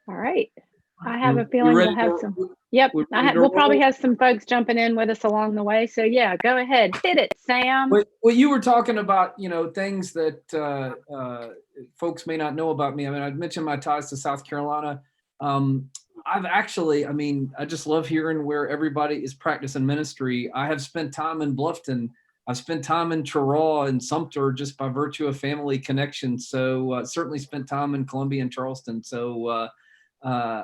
All right. I have You a you feeling we'll ready have some. to Yep, we ready to we'll probably roll? have some folks jumping in with us along the way. So yeah, go ahead, hit it, Sam. Well, you were talking about, things that folks may not know about me. I mean, I mentioned my ties to South Carolina. Um, I've actually, I mean, I just love hearing where everybody is practicing ministry. I have spent time in Bluffton. I've spent time in Cheraw and Sumter just by virtue of family connections. So certainly spent time in Columbia and Charleston. So well,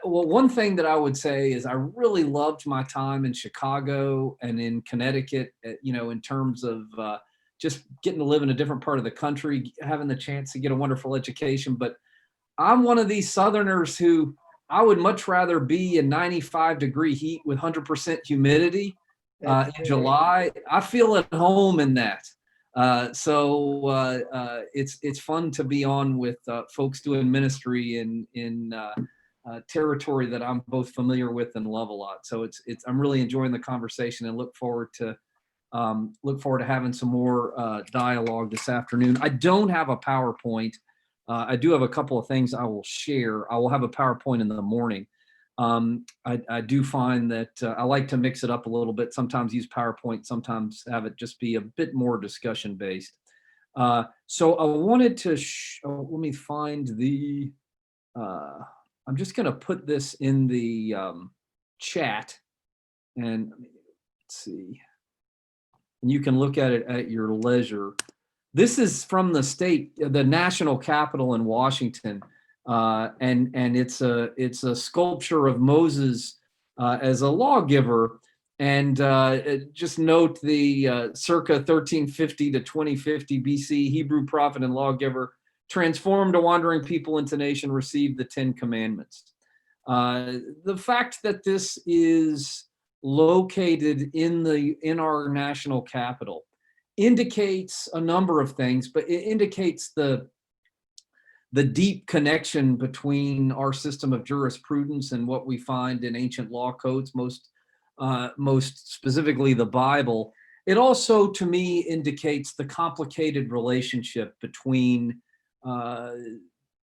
one thing that I would say is I really loved my time in Chicago and in Connecticut, in terms of just getting to live in a different part of the country, having the chance to get a wonderful education. But I'm one of these Southerners who I would much rather be in 95-degree heat with 100% humidity in July. I feel at home in that. It's fun to be on with folks doing ministry in territory that I'm both familiar with and love a lot. So I'm really enjoying the conversation and look forward to having some more dialogue this afternoon. I don't have a PowerPoint. I do have a couple of things I will share. I will have a PowerPoint in the morning. I do find that I like to mix it up a little bit, sometimes use PowerPoint, sometimes have it just be a bit more discussion based. So I wanted to, let me find I'm just going to put this in the chat and let's see. And you can look at it at your leisure. This is from the national capital in Washington. And it's a sculpture of Moses as a lawgiver. And just note the circa 1350 to 2050 BC Hebrew prophet and lawgiver transformed a wandering people into nation, received the 10 Commandments. The fact that this is located in our national capital indicates a number of things, but it indicates the deep connection between our system of jurisprudence and what we find in ancient law codes, most specifically the Bible. It also, to me, indicates the complicated relationship between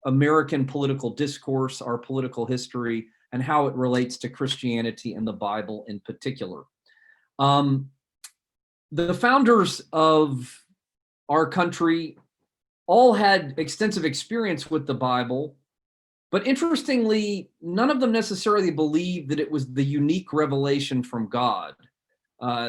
American political discourse, our political history, and how it relates to Christianity and the Bible in particular. The founders of our country all had extensive experience with the Bible, but interestingly, none of them necessarily believed that it was the unique revelation from God.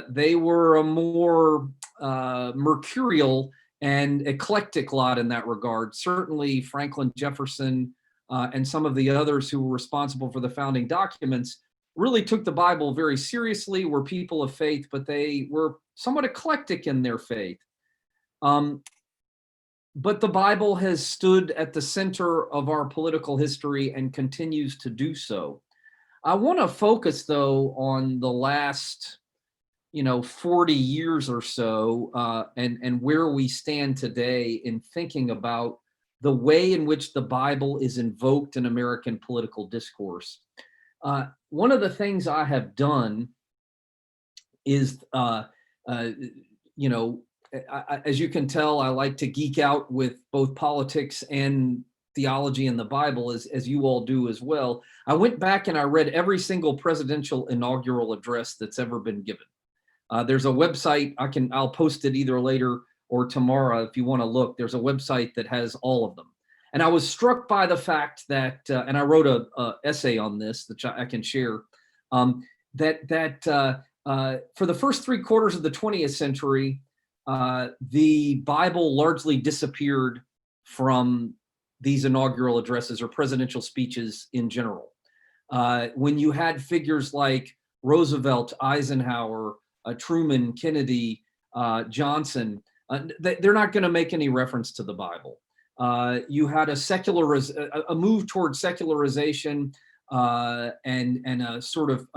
They were a more mercurial and eclectic lot in that regard. Certainly Franklin Jefferson and some of the others who were responsible for the founding documents really took the Bible very seriously, were people of faith, but they were somewhat eclectic in their faith. But the Bible has stood at the center of our political history and continues to do so. I want to focus, though, on the last 40 years or so, and where we stand today in thinking about the way in which the Bible is invoked in American political discourse. One of the things I have done is, as you can tell, I like to geek out with both politics and theology and the Bible, as you all do as well. I went back and I read every single presidential inaugural address that's ever been given. There's a website, I'll post it either later or tomorrow if you want to look. There's a website that has all of them. And I was struck by the fact that, and I wrote a essay on this that I can share, that for the first 3/4 of the 20th century, the Bible largely disappeared from these inaugural addresses or presidential speeches in general. When you had figures like Roosevelt, Eisenhower, Truman, Kennedy, Johnson, they're not going to make any reference to the Bible. You had a move towards secularization and a sort of,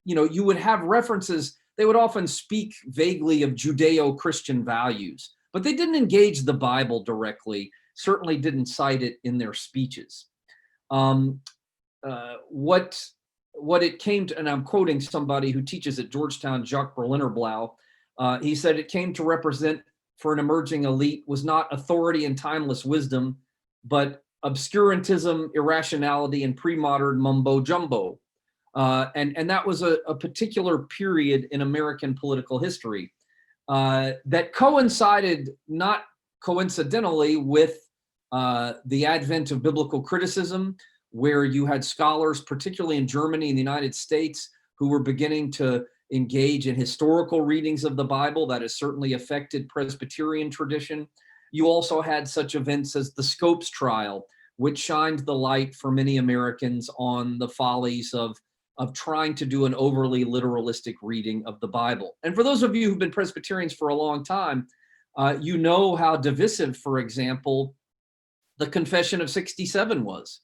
you would have references. They would often speak vaguely of Judeo-Christian values, but they didn't engage the Bible directly, certainly didn't cite it in their speeches. What it came to, and I'm quoting somebody who teaches at Georgetown, Jacques Berliner-Blau, he said it came to represent for an emerging elite was not authority and timeless wisdom, but obscurantism, irrationality, and pre-modern mumbo jumbo. And that was a particular period in American political history that coincided, not coincidentally, with the advent of biblical criticism, where you had scholars, particularly in Germany and the United States, who were beginning to engage in historical readings of the Bible. That has certainly affected Presbyterian tradition. You also had such events as the Scopes trial, which shined the light for many Americans on the follies of trying to do an overly literalistic reading of the Bible. And for those of you who've been Presbyterians for a long time, you know how divisive, for example, the Confession of 67 was.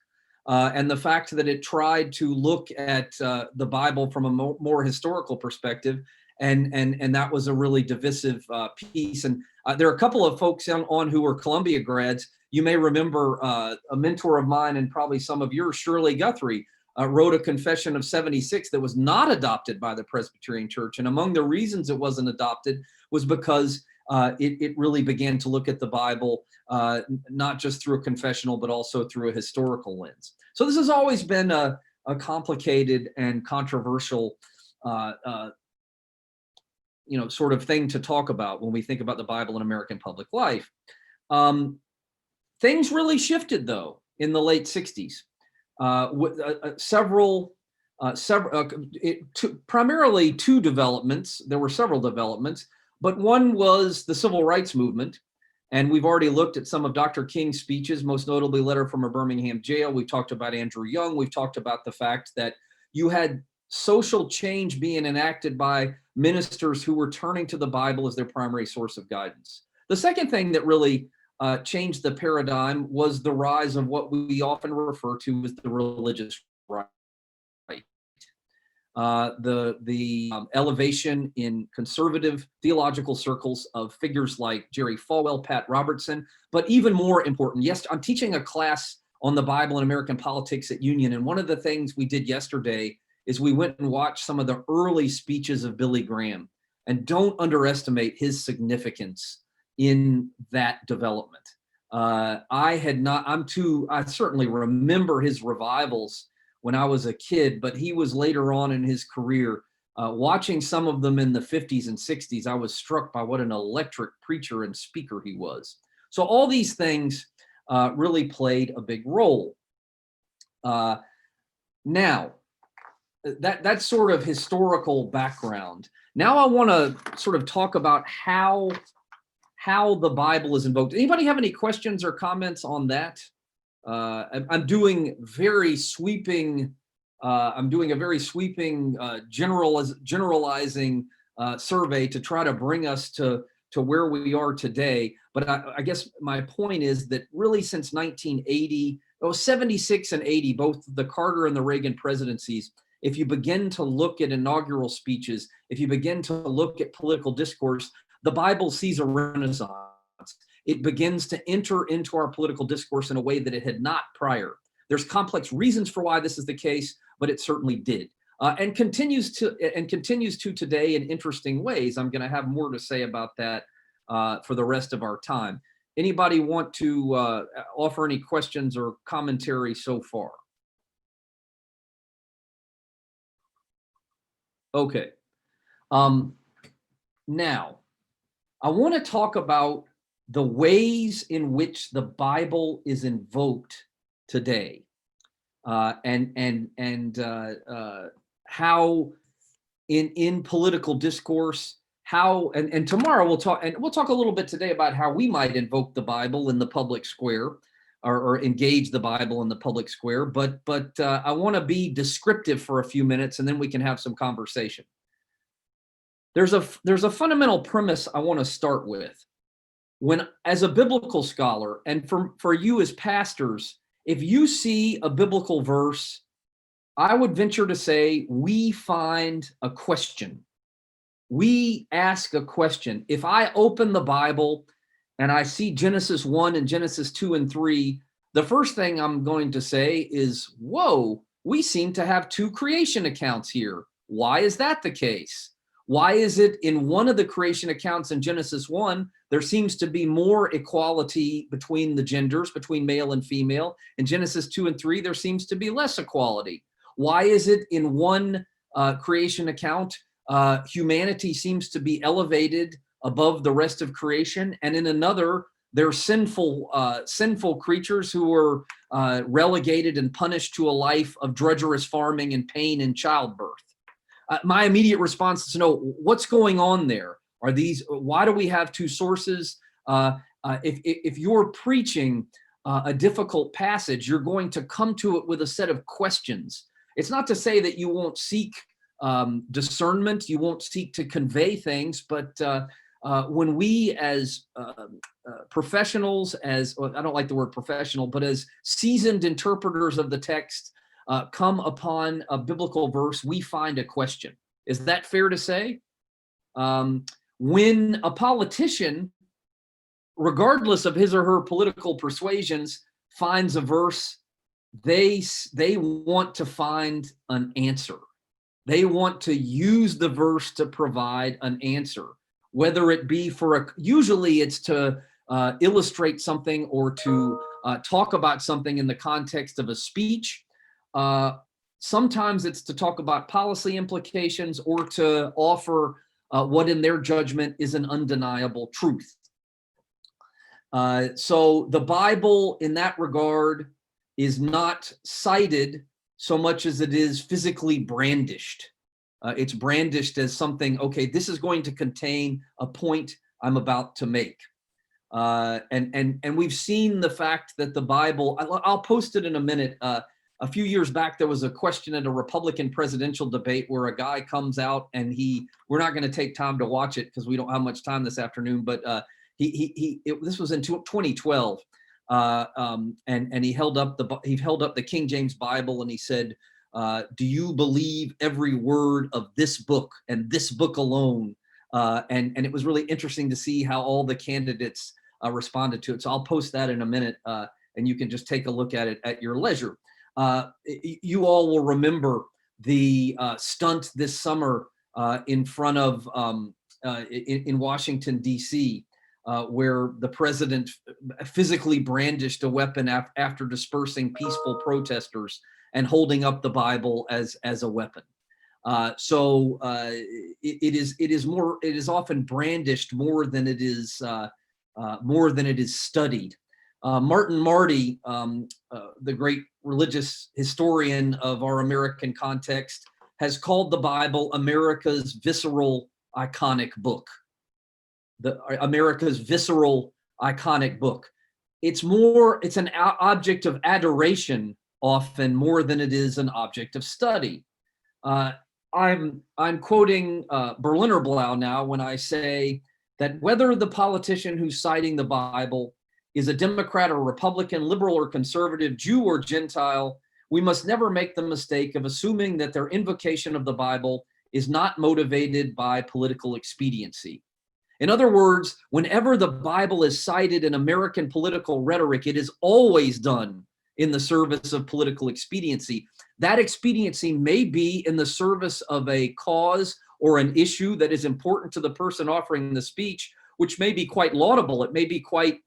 And the fact that it tried to look at the Bible from a more historical perspective, and that was a really divisive piece. And there are a couple of folks on who were Columbia grads. You may remember a mentor of mine and probably some of yours, Shirley Guthrie, wrote a Confession of 76 that was not adopted by the Presbyterian Church. And among the reasons it wasn't adopted was because it really began to look at the Bible not just through a confessional, but also through a historical lens. So this has always been a complicated and controversial sort of thing to talk about when we think about the Bible in American public life. Things really shifted, though, in the late 60s. Primarily two developments. There were several developments, but one was the civil rights movement. And we've already looked at some of Dr. King's speeches, most notably Letter from a Birmingham Jail. We talked about Andrew Young. We've talked about the fact that you had social change being enacted by ministers who were turning to the Bible as their primary source of guidance. The second thing that really changed the paradigm was the rise of what we often refer to as the religious right. The elevation in conservative theological circles of figures like Jerry Falwell, Pat Robertson, but even more important, yes, I'm teaching a class on the Bible and American politics at Union, and one of the things we did yesterday is we went and watched some of the early speeches of Billy Graham, and don't underestimate his significance in that development. I certainly remember his revivals when I was a kid, but he was later on in his career. Watching some of them in the 50s and 60s, I was struck by what an electric preacher and speaker he was. So all these things really played a big role. Now, that's sort of historical background. Now I want to sort of talk about how the Bible is invoked. Anybody have any questions or comments on that? I'm doing very sweeping. I'm doing a very sweeping generalizing survey to try to bring us to where we are today. But I guess my point is that really since 1980, 76 and 80, both the Carter and the Reagan presidencies, if you begin to look at inaugural speeches, if you begin to look at political discourse, the Bible sees a renaissance. It begins to enter into our political discourse in a way that it had not prior. There's complex reasons for why this is the case, but it certainly did, and continues to today in interesting ways. I'm going to have more to say about that for the rest of our time. Anybody want to offer any questions or commentary so far? Okay. Now, I want to talk about the ways in which the Bible is invoked today, and how in political discourse, how and tomorrow we'll talk a little bit today about how we might invoke the Bible in the public square, or engage the Bible in the public square. But I want to be descriptive for a few minutes, and then we can have some conversation. There's a fundamental premise I want to start with. When, as a biblical scholar, and for you as pastors, if you see a biblical verse, I would venture to say we find a question. We ask a question. If I open the Bible and I see Genesis 1 and Genesis 2 and 3, the first thing I'm going to say is, whoa, we seem to have two creation accounts here. Why is that the case? Why is it in one of the creation accounts in Genesis 1, there seems to be more equality between the genders, between male and female? In Genesis 2 and 3, there seems to be less equality. Why is it in one creation account, humanity seems to be elevated above the rest of creation, and in another, they're sinful creatures who are relegated and punished to a life of drudgerous farming and pain and childbirth? My immediate response is to know what's going on there. Why do we have two sources? If you're preaching a difficult passage, you're going to come to it with a set of questions. It's not to say that you won't seek discernment, you won't seek to convey things, but when we as professionals, I don't like the word professional, but as seasoned interpreters of the text, come upon a biblical verse, we find a question. Is that fair to say? When a politician, regardless of his or her political persuasions, finds a verse, they want to find an answer. They want to use the verse to provide an answer, whether it be usually it's to illustrate something or to talk about something in the context of a speech. Sometimes it's to talk about policy implications or to offer what in their judgment is an undeniable truth. So the Bible in that regard is not cited so much as it is physically brandished. It's brandished as something, okay, this is going to contain a point I'm about to make. And we've seen the fact that the Bible, I'll post it in a minute. A few years back, there was a question at a Republican presidential debate where a guy comes out and we're not going to take time to watch it because we don't have much time this afternoon, but this was in 2012. And he held up the King James Bible and he said, do you believe every word of this book and this book alone? And it was really interesting to see how all the candidates responded to it. So I'll post that in a minute and you can just take a look at it at your leisure. You all will remember the stunt this summer in front of in Washington, D.C., where the president physically brandished a weapon after dispersing peaceful protesters and holding up the Bible as a weapon. So it is often brandished more than it is studied. Martin Marty, the great religious historian of our American context, has called the Bible America's visceral iconic book. America's visceral iconic book. It's an object of adoration often more than it is an object of study. I'm quoting Berliner Blau now when I say that whether the politician who's citing the Bible is a Democrat or Republican, liberal or conservative, Jew or Gentile, we must never make the mistake of assuming that their invocation of the Bible is not motivated by political expediency. In other words, whenever the Bible is cited in American political rhetoric, it is always done in the service of political expediency. That expediency may be in the service of a cause or an issue that is important to the person offering the speech, which may be quite laudable. It may be quite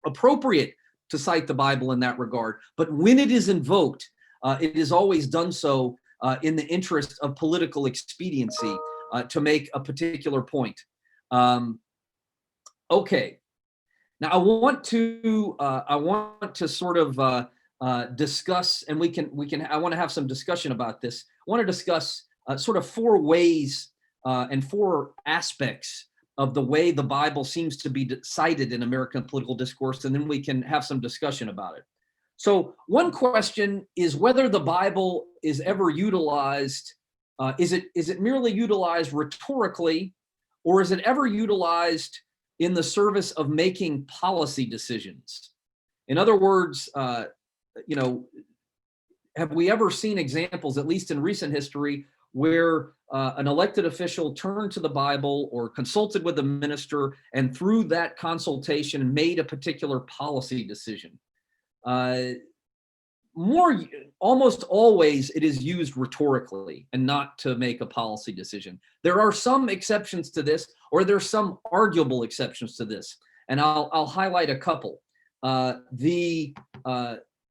appropriate to cite the Bible in that regard. But when it is invoked, it is always done so in the interest of political expediency to make a particular point. Okay. Now I want to sort of discuss, and I want to have some discussion about this. I want to discuss sort of four ways and four aspects of the way the Bible seems to be cited in American political discourse, and then we can have some discussion about it. So one question is whether the Bible is ever utilized, is it merely utilized rhetorically, or is it ever utilized in the service of making policy decisions? In other words, have we ever seen examples, at least in recent history, where an elected official turned to the Bible or consulted with a minister and through that consultation made a particular policy decision? almost always it is used rhetorically and not to make a policy decision. There are some exceptions to this, or there's some arguable exceptions to this, and I'll highlight a couple.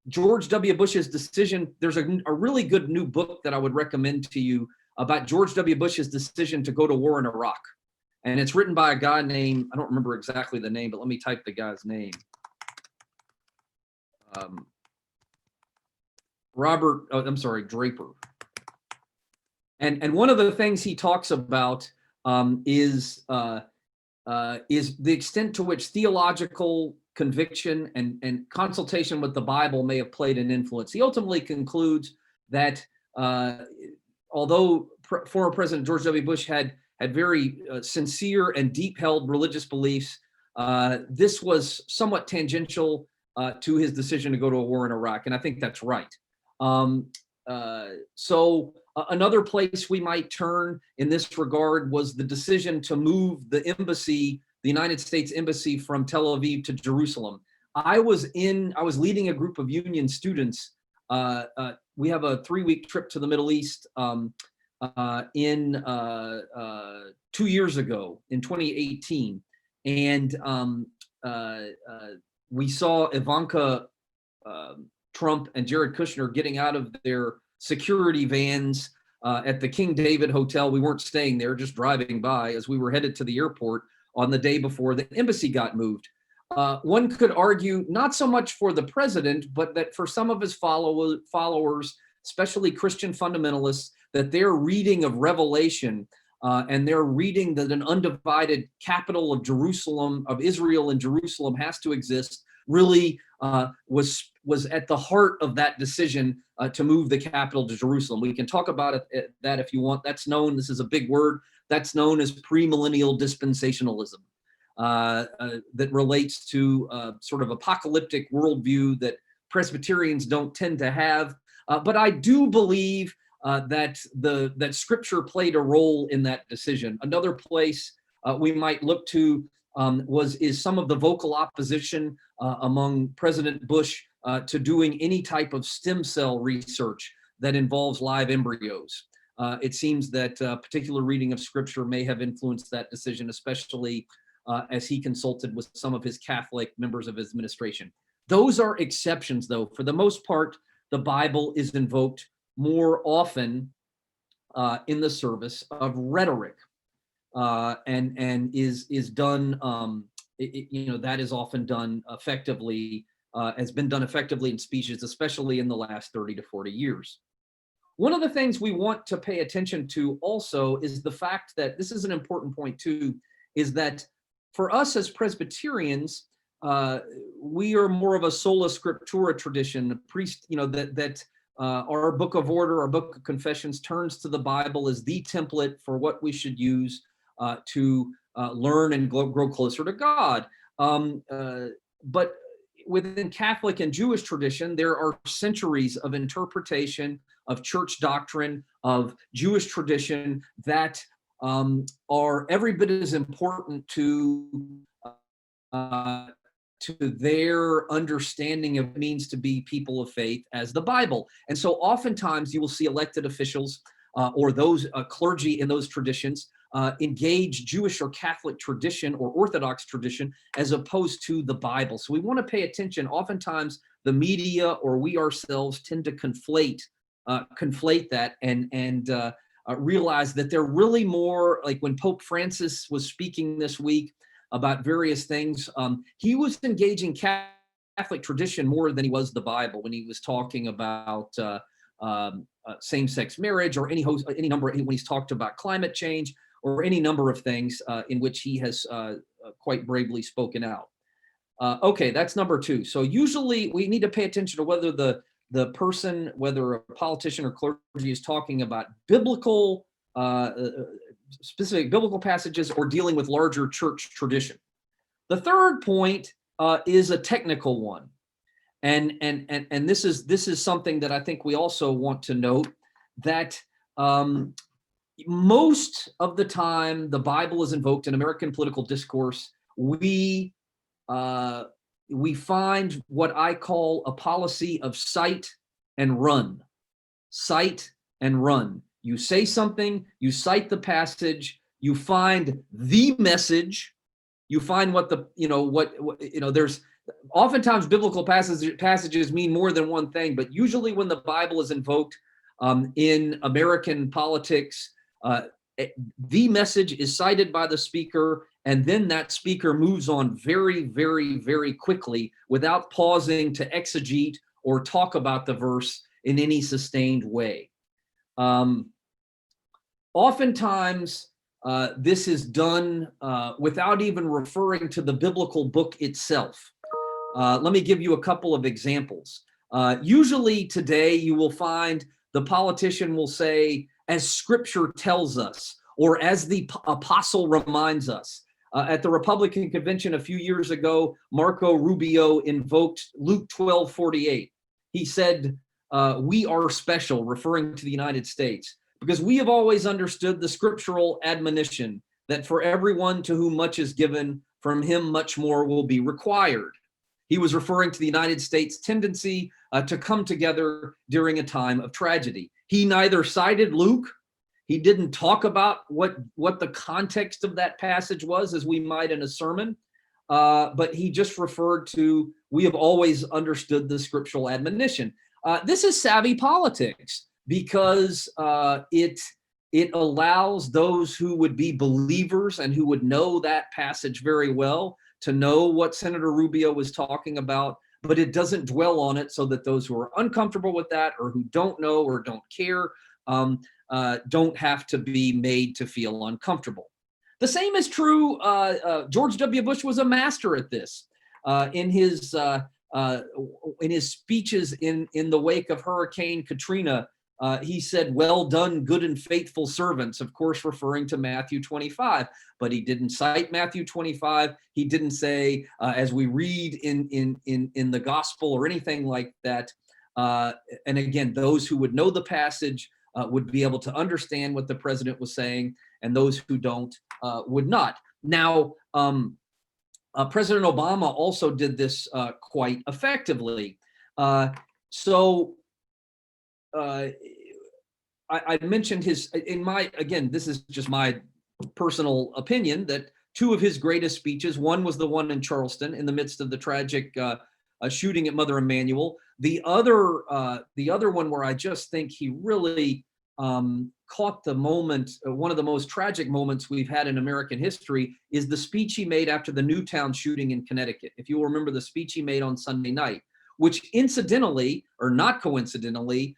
George W. Bush's decision, there's a really good new book that I would recommend to you about George W. Bush's decision to go to war in Iraq. And it's written by a guy named, I don't remember exactly the name, but let me type the guy's name. Draper. And one of the things he talks about is the extent to which theological conviction and consultation with the Bible may have played an influence. He ultimately concludes that although former President George W. Bush had very sincere and deep-held religious beliefs, this was somewhat tangential to his decision to go to a war in Iraq, and I think that's right. Another place we might turn in this regard was the decision to move the embassy, the United States Embassy, from Tel Aviv to Jerusalem. I was leading a group of union students. We have a 3-week trip to the Middle East in 2 years ago, in 2018. And we saw Ivanka Trump and Jared Kushner getting out of their security vans at the King David Hotel. We weren't staying there, just driving by as we were headed to the airport on the day before the embassy got moved. One could argue not so much for the president, but that for some of his followers, especially Christian fundamentalists, that their reading of Revelation and their reading that an undivided capital of Jerusalem, of Israel and Jerusalem, has to exist, really was at the heart of that decision to move the capital to Jerusalem. We can talk about that if you want. That's known, this is a big word, that's known as premillennial dispensationalism. That relates to sort of apocalyptic worldview that Presbyterians don't tend to have. But I do believe that Scripture played a role in that decision. Another place we might look to is some of the vocal opposition among President Bush to doing any type of stem cell research that involves live embryos. It seems that a particular reading of Scripture may have influenced that decision, especially as he consulted with some of his Catholic members of his administration. Those are exceptions, though. For the most part, the Bible is invoked more often in the service of rhetoric, and is done. That is often done effectively, has been done effectively in speeches, especially in the last 30 to 40 years. One of the things we want to pay attention to also is the fact that this is an important point too, is that for us as Presbyterians, we are more of a sola scriptura tradition. A priest, our book of order, our book of confessions turns to the Bible as the template for what we should use to learn and grow closer to God. But within Catholic and Jewish tradition, there are centuries of interpretation of church doctrine, of Jewish tradition that are every bit as important to their understanding of what it means to be people of faith as the Bible. And so oftentimes you will see elected officials or those clergy in those traditions engage Jewish or Catholic tradition or Orthodox tradition as opposed to the Bible. So we want to pay attention. Oftentimes the media or we ourselves tend to conflate that and realize that they're really more like when Pope Francis was speaking this week about various things. He was engaging Catholic tradition more than he was the Bible when he was talking about same-sex marriage or any number, when he's talked about climate change or any number of things in which he has quite bravely spoken out. Okay, that's number two. So usually we need to pay attention to whether the person, whether a politician or clergy, is talking about biblical specific biblical passages or dealing with larger church tradition. The third point is a technical one, and this is something that I think we also want to note, that most of the time the Bible is invoked in American political discourse. We find what I call a policy of cite and run. Cite and run. You say something, you cite the passage, you find the message, you find what the, there's oftentimes biblical passages mean more than one thing, but usually when the Bible is invoked in American politics, the message is cited by the speaker, and then that speaker moves on very, very, very quickly without pausing to exegete or talk about the verse in any sustained way. Oftentimes, this is done without even referring to the biblical book itself. Let me give you a couple of examples. Usually today, you will find the politician will say, as scripture tells us, or as the apostle reminds us. At the Republican convention a few years ago, Marco Rubio invoked Luke 12:48. He said, we are special, referring to the United States, because we have always understood the scriptural admonition that for everyone to whom much is given, from him much more will be required. He was referring to the United States' tendency to come together during a time of tragedy. He neither cited Luke, he didn't talk about what the context of that passage was, as we might in a sermon, but he just referred to, we have always understood the scriptural admonition. This is savvy politics because it allows those who would be believers and who would know that passage very well to know what Senator Rubio was talking about, but it doesn't dwell on it so that those who are uncomfortable with that or who don't know or don't care don't have to be made to feel uncomfortable. The same is true. George W. Bush was a master at this. In his speeches in the wake of Hurricane Katrina, he said, "Well done, good and faithful servants," of course, referring to Matthew 25. But he didn't cite Matthew 25. He didn't say, as we read in the gospel or anything like that. And again, those who would know the passage would be able to understand what the president was saying, and those who don't would not. Now, President Obama also did this quite effectively. I mentioned again, this is just my personal opinion, that two of his greatest speeches, one was the one in Charleston in the midst of the tragic shooting at Mother Emanuel. The other one where I just think he really caught the moment, one of the most tragic moments we've had in American history, is the speech he made after the Newtown shooting in Connecticut. If you will remember the speech he made on Sunday night, which incidentally, or not coincidentally,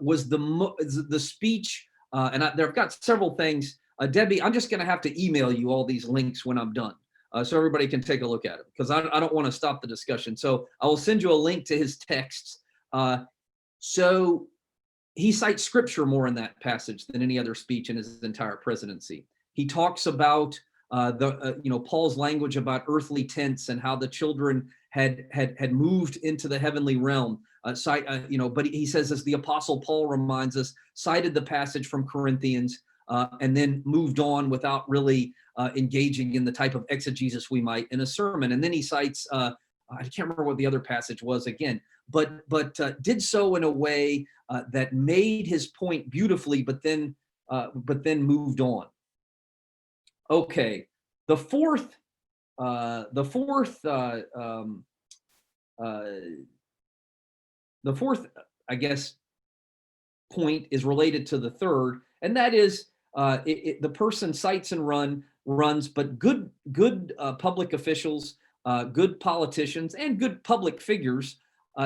was the speech, and I've got several things. Debbie, I'm just going to have to email you all these links when I'm done, so everybody can take a look at it, because I don't want to stop the discussion. So I will send you a link to his texts. So he cites scripture more in that passage than any other speech in his entire presidency. He talks about Paul's language about earthly tents and how the children had moved into the heavenly realm. But he says, as the Apostle Paul reminds us, cited the passage from Corinthians and then moved on without really engaging in the type of exegesis we might in a sermon. And then he cites, I can't remember what the other passage was again, but did so in a way that made his point beautifully, but then moved on. Okay, the fourth, I guess, point is related to the third, and that is the person cites and runs, but good public officials, good politicians, and good public figures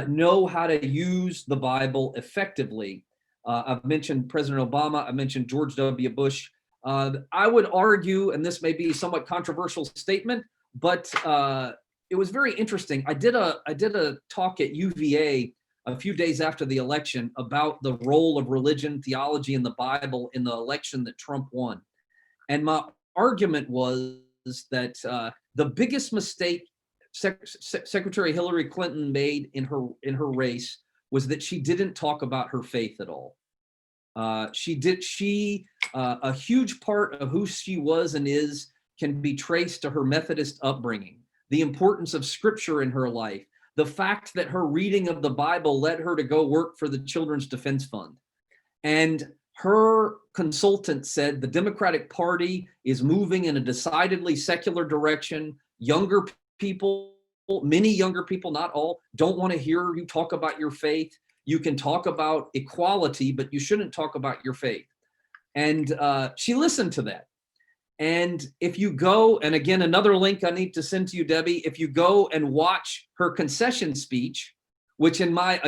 know how to use the Bible effectively. I've mentioned President Obama. I mentioned George W. Bush. I would argue, and this may be a somewhat controversial statement, but it was very interesting. I did a talk at UVA a few days after the election about the role of religion, theology, and the Bible in the election that Trump won. And my argument was that the biggest mistake Secretary Hillary Clinton made in her race was that she didn't talk about her faith at all. A huge part of who she was and is can be traced to her Methodist upbringing, the importance of scripture in her life, the fact that her reading of the Bible led her to go work for the Children's Defense Fund. And her consultant said the Democratic Party is moving in a decidedly secular direction. Younger people, many younger people, not all, don't want to hear you talk about your faith. You can talk about equality, but you shouldn't talk about your faith. And she listened to that. And if you go, and again, another link I need to send to you, Debbie, if you go and watch her concession speech, which in my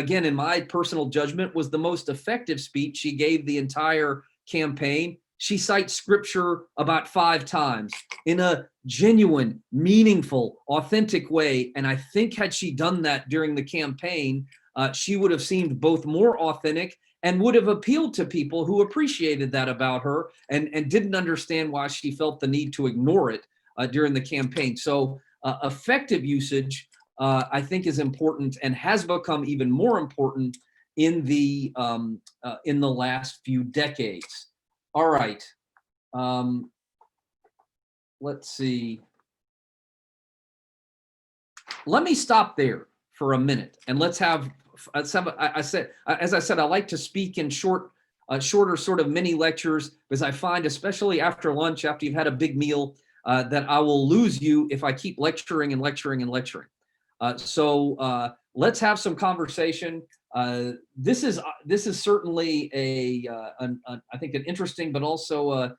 personal judgment was the most effective speech she gave the entire campaign, she cites scripture about 5 times in a genuine, meaningful, authentic way. And I think had she done that during the campaign, she would have seemed both more authentic and would have appealed to people who appreciated that about her and didn't understand why she felt the need to ignore it during the campaign. So effective usage, I think, is important and has become even more important in the last few decades. All right, let's see. Let me stop there for a minute and let's have. As I said, I like to speak in shorter sort of mini lectures because I find, especially after lunch, after you've had a big meal, that I will lose you if I keep lecturing and lecturing and lecturing. So let's have some conversation. This is certainly I think an interesting, but also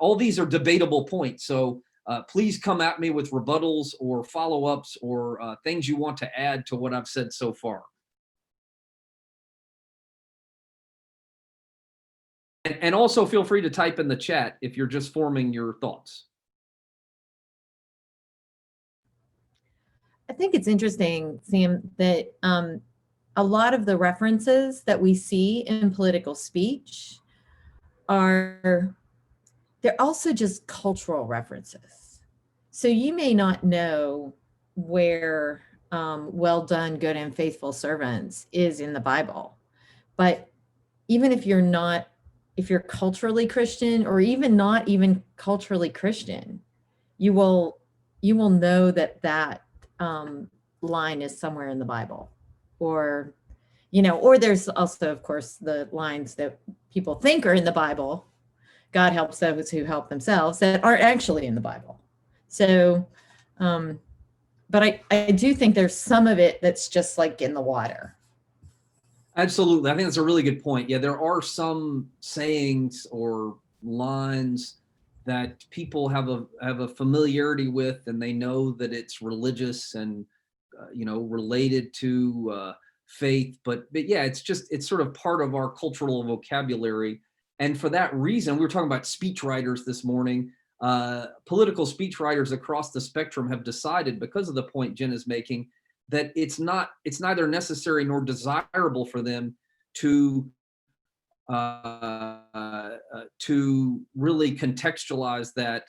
all these are debatable points. So please come at me with rebuttals or follow-ups or things you want to add to what I've said so far. And also feel free to type in the chat if you're just forming your thoughts. I think it's interesting, Sam, that a lot of the references that we see in political speech they're also just cultural references. So you may not know where well done, good and faithful servants is in the Bible, but even if you're culturally Christian or even not even culturally Christian, you will know that line is somewhere in the Bible, or there's also, of course, the lines that people think are in the Bible. God helps those who help themselves, that aren't actually in the Bible. So, but I do think there's some of it that's just like in the water. Absolutely. I think that's a really good point. Yeah, there are some sayings or lines that people have a familiarity with, and they know that it's religious and related to faith. But yeah, it's sort of part of our cultural vocabulary. And for that reason, we were talking about speechwriters this morning. Political speechwriters across the spectrum have decided, because of the point Jen is making, that it's neither necessary nor desirable for them to really contextualize that,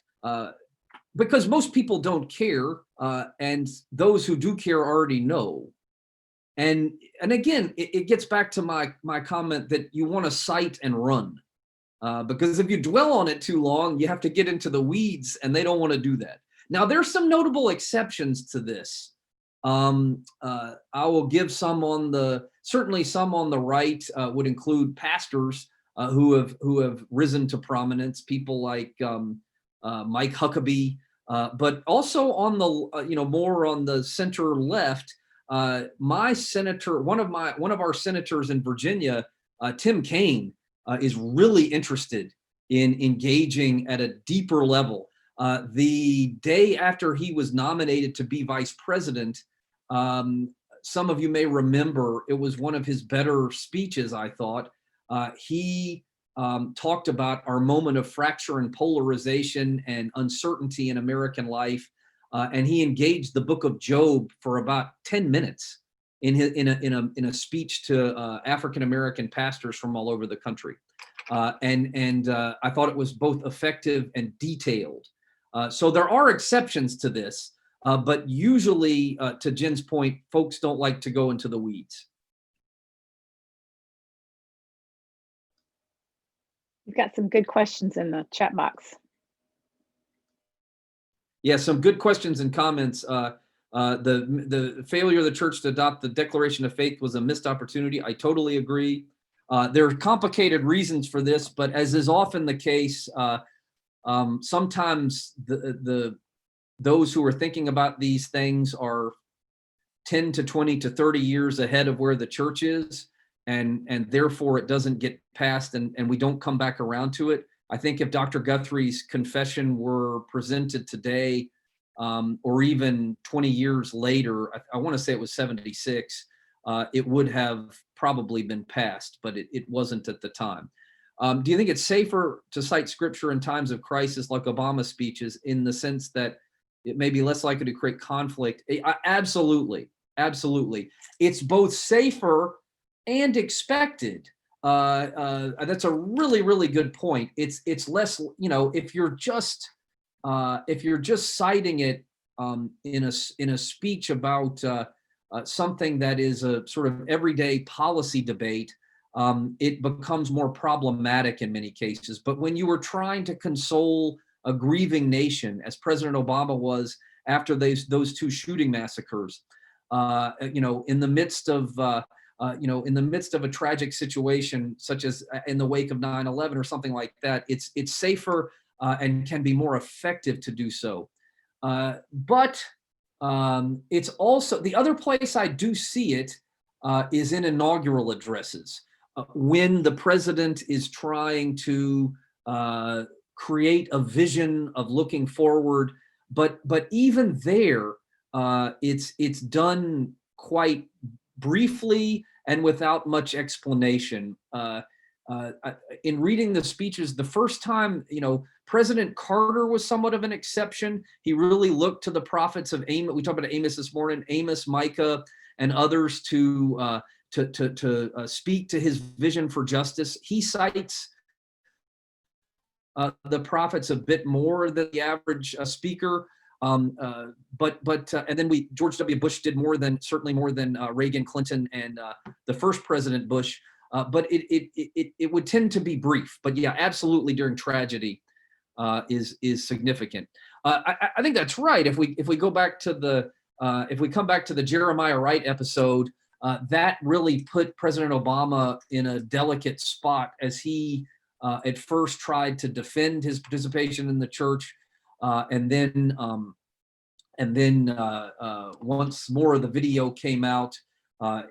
because most people don't care, and those who do care already know. And again, it gets back to my comment that you want to cite and run, because if you dwell on it too long, you have to get into the weeds, and they don't want to do that. Now, there's some notable exceptions to this. I will give certainly some on the right, would include pastors who have risen to prominence, people like Mike Huckabee, but also on the more on the center left. My senator, one of our senators in Virginia, Tim Kaine, is really interested in engaging at a deeper level. The day after he was nominated to be vice president, some of you may remember, it was one of his better speeches, I thought. He talked about our moment of fracture and polarization and uncertainty in American life, and he engaged the book of Job for about 10 minutes in a speech to African American pastors from all over the country, and I thought it was both effective and detailed. So there are exceptions to this. But usually, to Jen's point, folks don't like to go into the weeds. You've got some good questions in the chat box. Yeah, some good questions and comments. The failure of the church to adopt the Declaration of Faith was a missed opportunity. I totally agree. There are complicated reasons for this, but as is often the case, sometimes those who are thinking about these things are 10 to 20 to 30 years ahead of where the church is, and therefore it doesn't get passed, and we don't come back around to it. I think if Dr. Guthrie's confession were presented today, or even 20 years later, I want to say it was 76, it would have probably been passed, but it wasn't at the time. Do you think it's safer to cite scripture in times of crisis like Obama's speeches, in the sense that it may be less likely to create conflict? Absolutely. Absolutely. It's both safer and expected. That's a really, really good point. It's less, if you're just citing it in a speech about something that is a sort of everyday policy debate, it becomes more problematic in many cases. But when you were trying to console a grieving nation, as President Obama was after those two shooting massacres, in the midst of a tragic situation, such as in the wake of 9/11 or something like that, it's safer and can be more effective to do so. But it's also, the other place I do see it is in inaugural addresses, when the president is trying to create a vision of looking forward. But even there, it's done quite briefly and without much explanation. In reading the speeches, the first time, President Carter was somewhat of an exception. He really looked to the prophets of Amos. We talked about Amos this morning, Amos, Micah, and others to speak to his vision for justice. He cites the prophets a bit more than the average speaker. And then George W. Bush did certainly more than Reagan, Clinton, and the first President Bush. But it would tend to be brief. But yeah, absolutely, during tragedy is significant. I think that's right. If we go back to if we come back to the Jeremiah Wright episode, that really put President Obama in a delicate spot, as he at first tried to defend his participation in the church, and then once more of the video came out,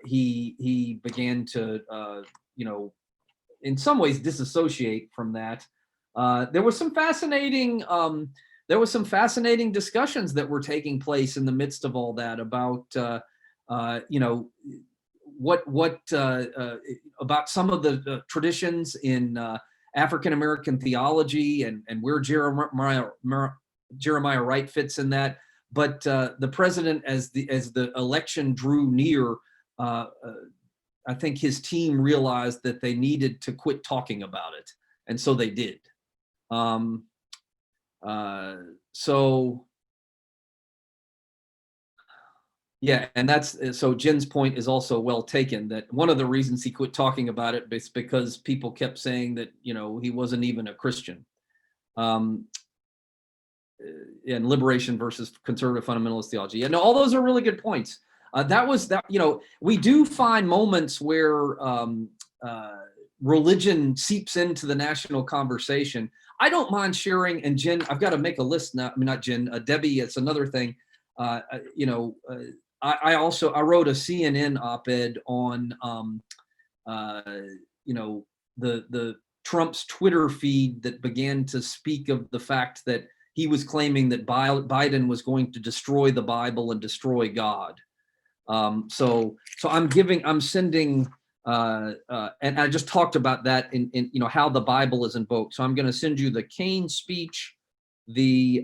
he began to in some ways disassociate from that. There was some fascinating discussions that were taking place in the midst of all that about about some of the traditions in African American theology, and where Jeremiah Wright fits in that. But the president, as the election drew near, I think his team realized that they needed to quit talking about it, and so they did. Yeah, and so Jen's point is also well taken, that one of the reasons he quit talking about it is because people kept saying that, he wasn't even a Christian. And liberation versus conservative fundamentalist theology. And all those are really good points. We do find moments where religion seeps into the national conversation. I don't mind sharing, and Jen, I've got to make a list now. I mean, not Jen, Debbie, it's another thing. I wrote a CNN op-ed on, the Trump's Twitter feed that began to speak of the fact that he was claiming that Biden was going to destroy the Bible and destroy God. So I'm sending, and I just talked about that in how the Bible is invoked. So I'm going to send you the Cain speech, the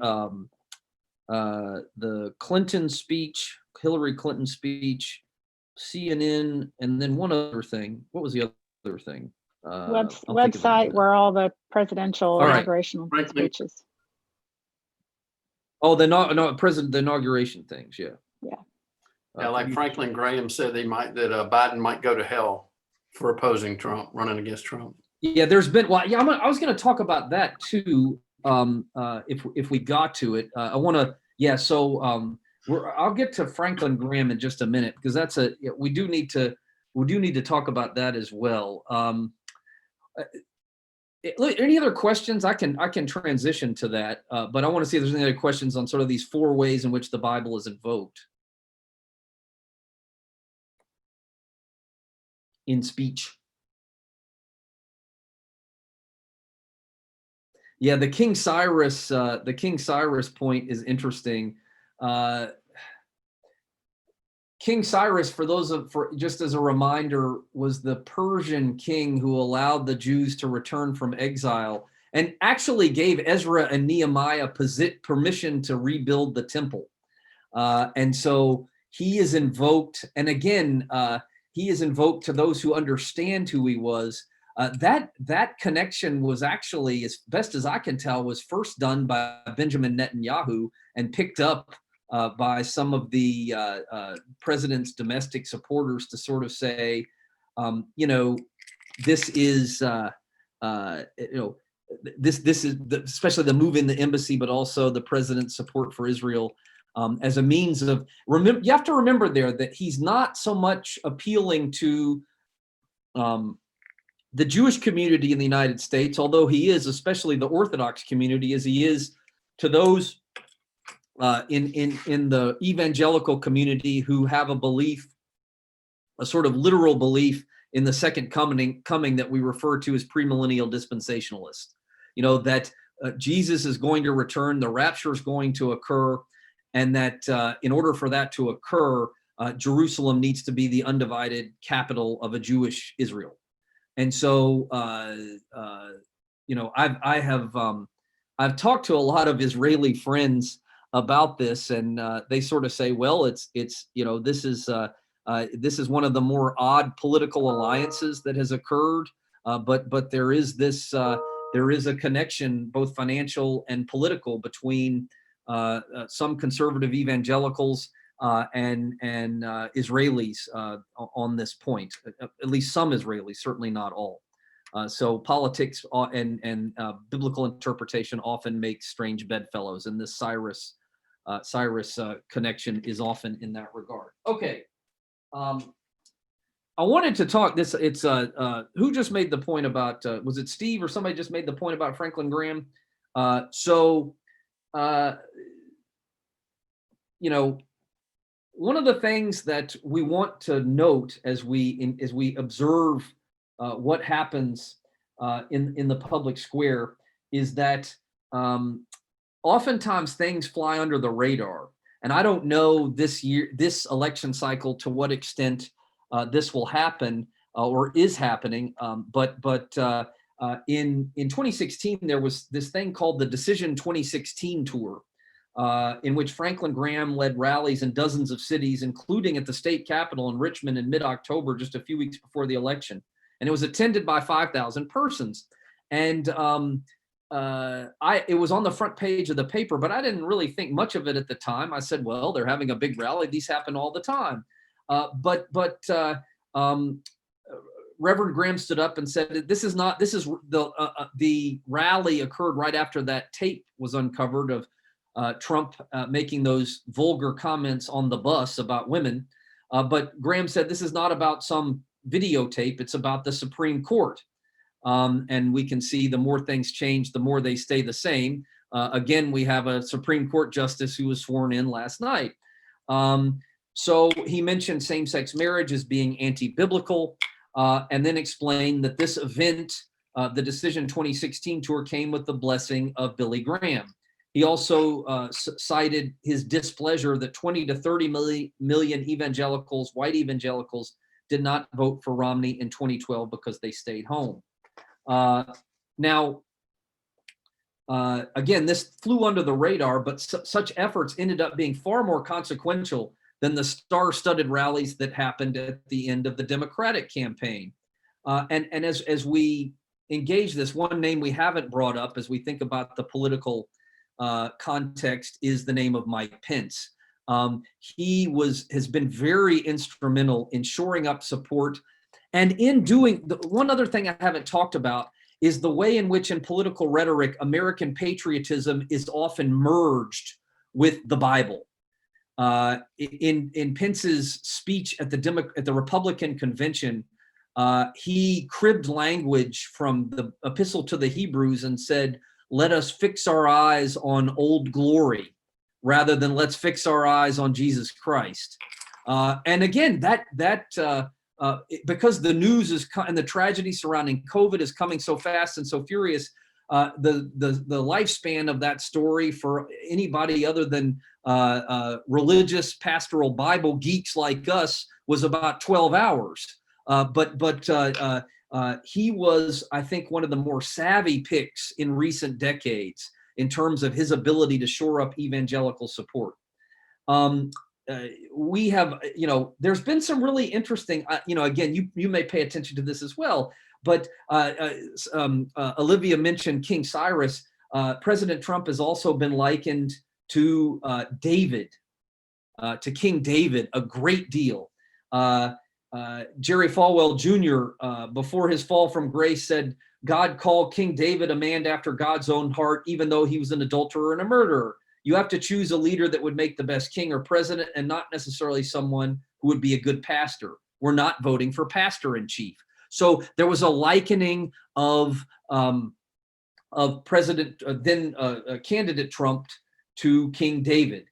Clinton speech, Hillary Clinton speech, CNN, and then one other thing. What was the other thing? Website where all the presidential inaugurational speeches. Oh, the inauguration things. Yeah. Yeah, like Franklin Graham said, Biden might go to hell for opposing Trump, running against Trump. Yeah, there's been. Well, yeah, I was going to talk about that too. If we got to it, I want to. Yeah, so I'll get to Franklin Graham in just a minute, because we do need to talk about that as well. Look, any other questions? I can transition to that, but I want to see if there's any other questions on sort of these 4 ways in which the Bible is invoked in speech. Yeah, the King Cyrus point is interesting. King Cyrus, for just as a reminder, was the Persian king who allowed the Jews to return from exile and actually gave Ezra and Nehemiah permission to rebuild the temple. And so he is invoked, and again, he is invoked to those who understand who he was. That connection was actually, as best as I can tell, was first done by Benjamin Netanyahu and picked up by some of the president's domestic supporters to sort of say, this is, this is especially the move in the embassy, but also the president's support for Israel as a means of, you have to remember there that he's not so much appealing to the Jewish community in the United States, although he is, especially the Orthodox community, as he is to those in the evangelical community who have a belief, a sort of literal belief in the second coming that we refer to as premillennial dispensationalists. That Jesus is going to return, the rapture is going to occur, and that in order for that to occur, Jerusalem needs to be the undivided capital of a Jewish Israel. And so, I've talked to a lot of Israeli friends about this, and they sort of say, well, this is one of the more odd political alliances that has occurred, but there is a connection, both financial and political, between some conservative evangelicals and Israelis on this point, at least some Israelis, certainly not all. So politics and biblical interpretation often make strange bedfellows, and this Cyrus connection is often in that regard. Okay, I wanted to talk. Who just made the point about? Was it Steve or somebody just made the point about Franklin Graham? One of the things that we want to note as we observe what happens in the public square is that oftentimes things fly under the radar. And I don't know this election cycle, to what extent this will happen or is happening. But in 2016, there was this thing called the Decision 2016 Tour, in which Franklin Graham led rallies in dozens of cities, including at the state capitol in Richmond in mid-October, just a few weeks before the election. And it was attended by 5,000 persons. And it was on the front page of the paper, but I didn't really think much of it at the time. I said, well, they're having a big rally. These happen all the time. But Reverend Graham stood up and said, the rally occurred right after that tape was uncovered of Trump making those vulgar comments on the bus about women. But Graham said, this is not about some videotape, it's about the Supreme Court. And we can see the more things change, the more they stay the same. Again, we have a Supreme Court justice who was sworn in last night. So he mentioned same-sex marriage as being anti-biblical, and then explained that this event, the Decision 2016 Tour, came with the blessing of Billy Graham. He also cited his displeasure that 20 to 30 million evangelicals, white evangelicals, did not vote for Romney in 2012 because they stayed home. Now, again, this flew under the radar, but such efforts ended up being far more consequential than the star-studded rallies that happened at the end of the Democratic campaign. And as we engage this, one name we haven't brought up as we think about the political context is the name of Mike Pence. He has been very instrumental in shoring up support, and in doing one other thing I haven't talked about is the way in which in political rhetoric American patriotism is often merged with the Bible. In Pence's speech at the Republican convention, he cribbed language from the Epistle to the Hebrews and said, "Let us fix our eyes on old glory, rather than let's fix our eyes on Jesus Christ." And again, because the news and the tragedy surrounding COVID is coming so fast and so furious, the lifespan of that story for anybody other than religious pastoral Bible geeks like us was about 12 hours. But he was, I think, one of the more savvy picks in recent decades in terms of his ability to shore up evangelical support. We have, there's been some really interesting, again, you may pay attention to this as well, but Olivia mentioned King Cyrus. President Trump has also been likened to David, to King David, a great deal. Jerry Falwell Jr., before his fall from grace, said, "God called King David a man after God's own heart, even though he was an adulterer and a murderer." You have to choose a leader that would make the best king or president, and not necessarily someone who would be a good pastor. We're not voting for pastor in chief. So there was a likening of President candidate Trump to King David.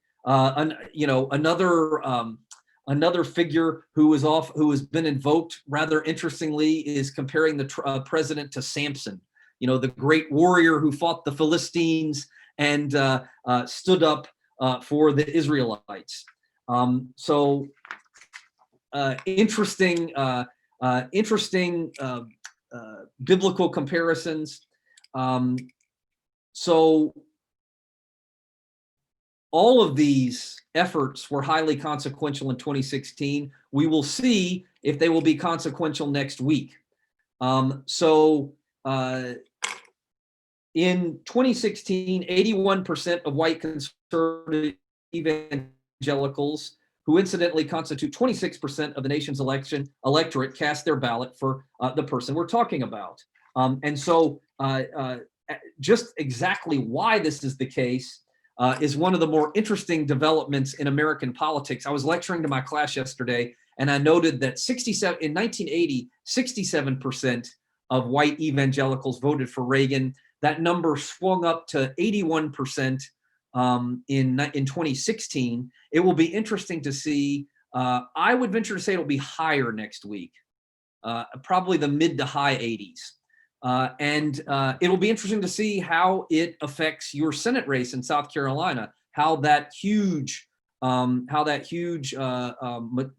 Another figure who has been invoked rather interestingly is comparing the president to Samson, the great warrior who fought the Philistines and stood up for the Israelites. Interesting biblical comparisons. So all of these efforts were highly consequential in 2016. We will see if they will be consequential next week. In 2016, 81% of white conservative evangelicals, who incidentally constitute 26% of the nation's electorate, cast their ballot for the person we're talking about. Just exactly why this is the case is one of the more interesting developments in American politics. I was lecturing to my class yesterday, and I noted that in 1980, 67% of white evangelicals voted for Reagan. That number swung up to 81% in 2016. It will be interesting to see. I would venture to say it'll be higher next week, probably the mid to high 80s. And it'll be interesting to see how it affects your Senate race in South Carolina, how that huge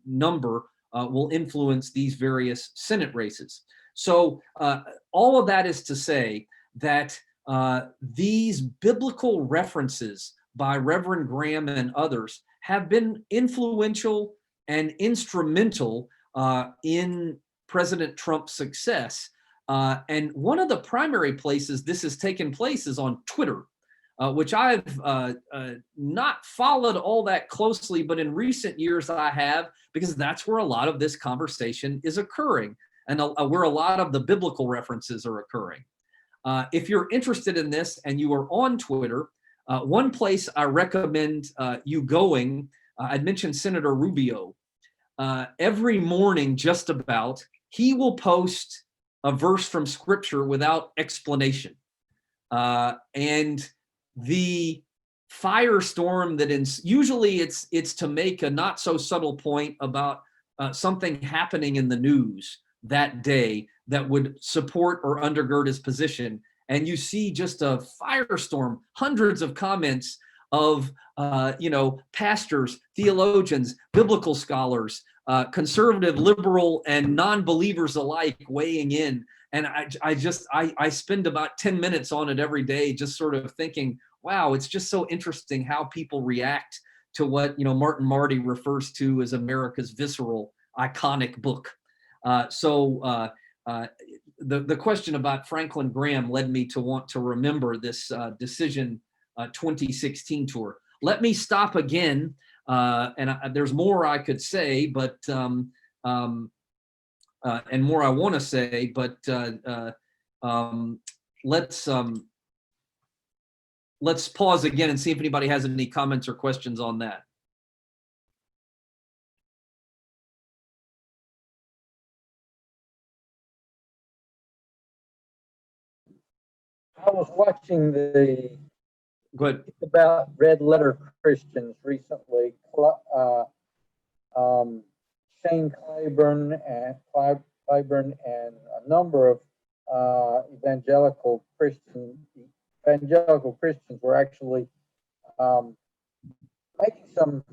number will influence these various Senate races. So all of that is to say that these biblical references by Reverend Graham and others have been influential and instrumental in President Trump's success. And one of the primary places this has taken place is on Twitter, which I've not followed all that closely, but in recent years I have, because that's where a lot of this conversation is occurring and where a lot of the biblical references are occurring. If you're interested in this and you are on Twitter, one place I recommend you going, I'd mentioned Senator Rubio. Every morning, just about, he will post a verse from Scripture without explanation. And the firestorm that usually it's to make a not so subtle point about something happening in the news that day that would support or undergird his position. And you see just a firestorm, hundreds of comments of, pastors, theologians, biblical scholars, conservative, liberal, and non-believers alike weighing in. And I spend about 10 minutes on it every day, just sort of thinking, wow, it's just so interesting how people react to what, Martin Marty refers to as America's visceral, iconic book. The question about Franklin Graham led me to want to remember this Decision 2016 tour. Let me stop again, and there's more I could say, but and more I want to say, but let's pause again and see if anybody has any comments or questions on that. I was watching the Good. about red letter Christians recently. Shane Claiborne and a number of evangelical Christians were actually making some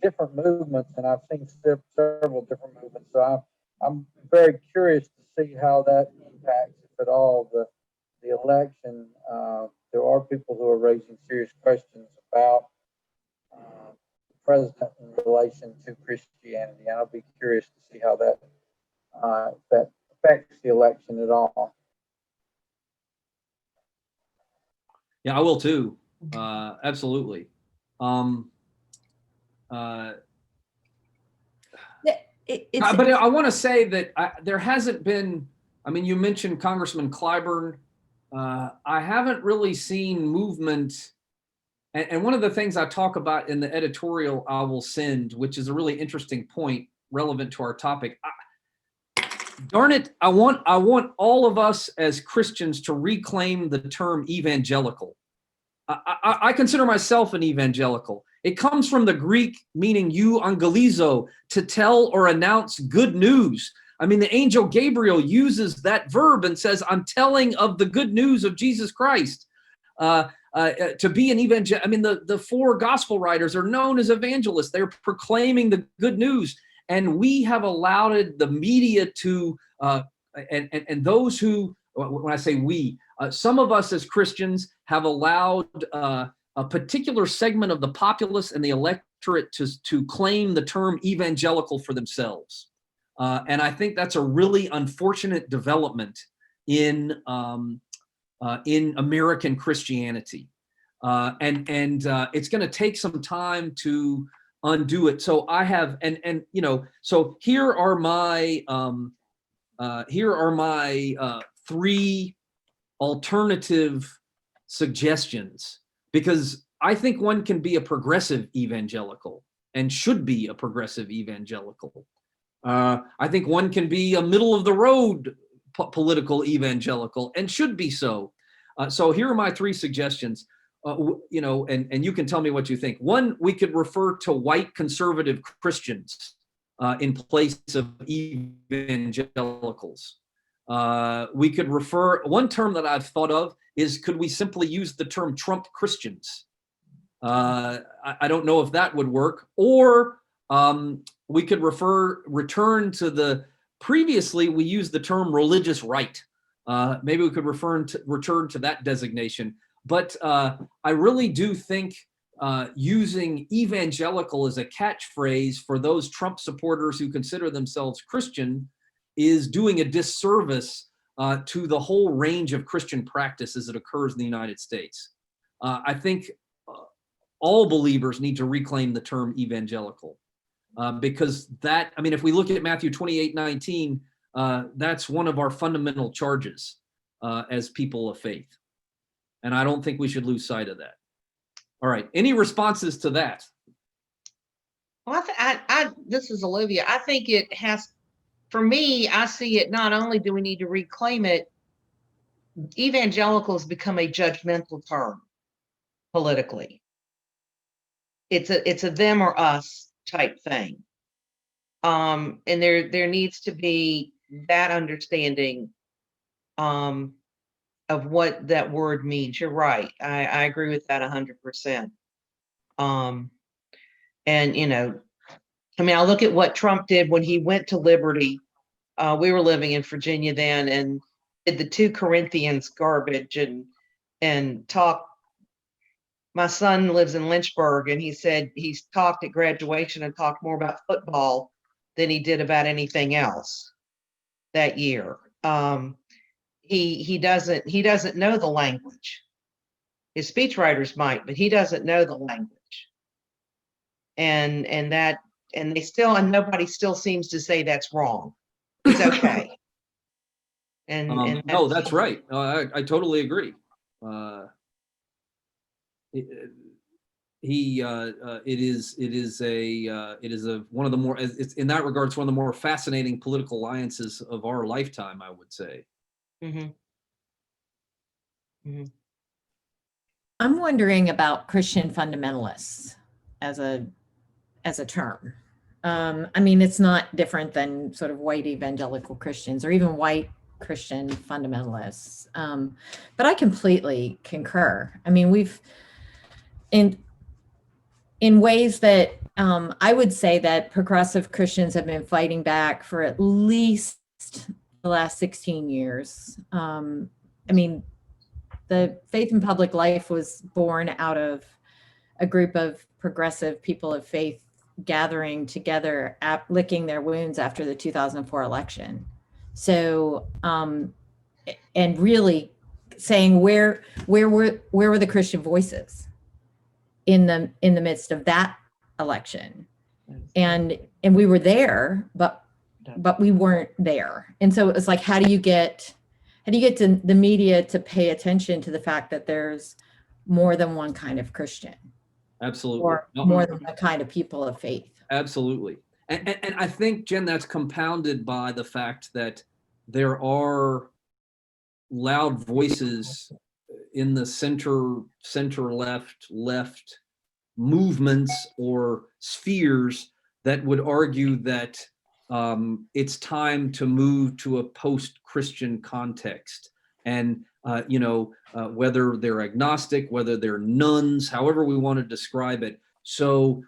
different movements, and I've seen several different movements. So I'm very curious to see how that impacts, if at all, the election. There are people who are raising serious questions about the president in relation to Christianity, and I'll be curious to see how that affects the election at all. Yeah, I will too. Absolutely. But I want to say that there hasn't been, I mean, you mentioned Congressman Clyburn. I haven't really seen movement. And one of the things I talk about in the editorial I will send, which is a really interesting point relevant to our topic. Darn it, I want all of us as Christians to reclaim the term evangelical. I consider myself an evangelical. It comes from the Greek meaning euangelizo, to tell or announce good news. I mean, the angel Gabriel uses that verb and says, I'm telling of the good news of Jesus Christ. To be an evangelical, I mean, the four gospel writers are known as evangelists. They're proclaiming the good news. And we have allowed the media to, and those who, when I say we, some of us as Christians have allowed a particular segment of the populace and the electorate to claim the term evangelical for themselves. And I think that's a really unfortunate development in American Christianity. And it's going to take some time to undo it. So I have, and you know, so here are my three alternative suggestions, because I think one can be a progressive evangelical and should be a progressive evangelical. I think one can be a middle of the road political evangelical and should be so. So here are my three suggestions. You know, and you can tell me what you think. One, we could refer to white conservative Christians in place of evangelicals. We could refer, one term that I've thought of is, could we simply use the term Trump Christians? I don't know if that would work. Or we could return to the, previously we used the term religious right. Maybe we could return to that designation. But I really do think using evangelical as a catchphrase for those Trump supporters who consider themselves Christian is doing a disservice to the whole range of Christian practice as it occurs in the United States. I think all believers need to reclaim the term evangelical because that, I mean, if we look at Matthew 28:19, that's one of our fundamental charges as people of faith. And I don't think we should lose sight of that. All right. Any responses to that? Well, this is Olivia. I think it has, for me, I see it, not only do we need to reclaim it, evangelicals become a judgmental term politically. It's a them or us type thing. And there needs to be that understanding of what that word means. You're right. I agree with that 100%. And you know, I mean, I look at what Trump did when he went to Liberty. We were living in Virginia then, and did the 2 Corinthians garbage and talk. My son lives in Lynchburg, and he said he's talked at graduation and talked more about football than he did about anything else that year. He doesn't know the language. His speechwriters might, but he doesn't know the language. And they still, and nobody still seems to say that's wrong. It's okay. And no, that's right. I totally agree. It is one of the more, it's in that regard, it's one of the more fascinating political alliances of our lifetime, I would say. Mm-hmm. I'm wondering about Christian fundamentalists as a term. I mean, it's not different than sort of white evangelical Christians or even white Christian fundamentalists. But I completely concur. I mean, we've in ways that I would say that progressive Christians have been fighting back for at least the last 16 years. I mean, the Faith in Public Life was born out of a group of progressive people of faith gathering together, licking their wounds after the 2004 election. So, and really saying where were the Christian voices in the midst of that election, and we were there, but we weren't there. And so it was like, how do you get to the media to pay attention to the fact that there's more than one kind of Christian? Absolutely. Or more than one kind of people of faith. Absolutely. And I think, Jen, that's compounded by the fact that there are loud voices in the center left movements or spheres that would argue that it's time to move to a post-Christian context. And whether they're agnostic, whether they're nuns, however we want to describe it. So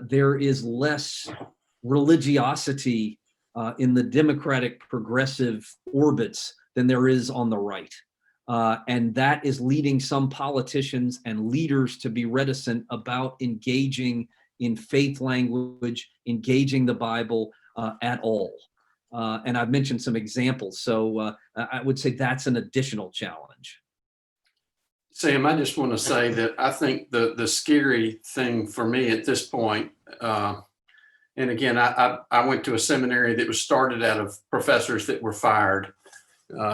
there is less religiosity in the democratic progressive orbits than there is on the right. And that is leading some politicians and leaders to be reticent about engaging in faith language, engaging the Bible at all. And I've mentioned some examples. So I would say that's an additional challenge. Sam, I just want to say that I think the scary thing for me at this point, and again, I went to a seminary that was started out of professors that were fired.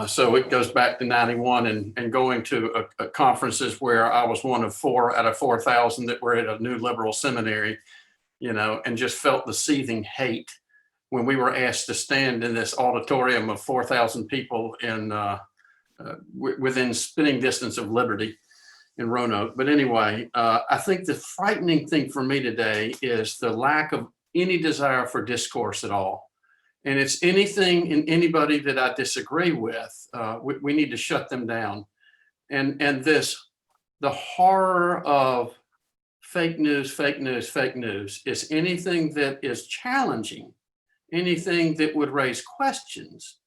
So it goes back to 91 and going to conferences where I was one of 4 out of 4,000 that were at a new liberal seminary, and just felt the seething hate when we were asked to stand in this auditorium of 4,000 people in within spitting distance of Liberty in Roanoke. But anyway, I think the frightening thing for me today is the lack of any desire for discourse at all. And it's anything and anybody that I disagree with, we need to shut them down. And the horror of fake news is anything that is challenging, anything that would raise questions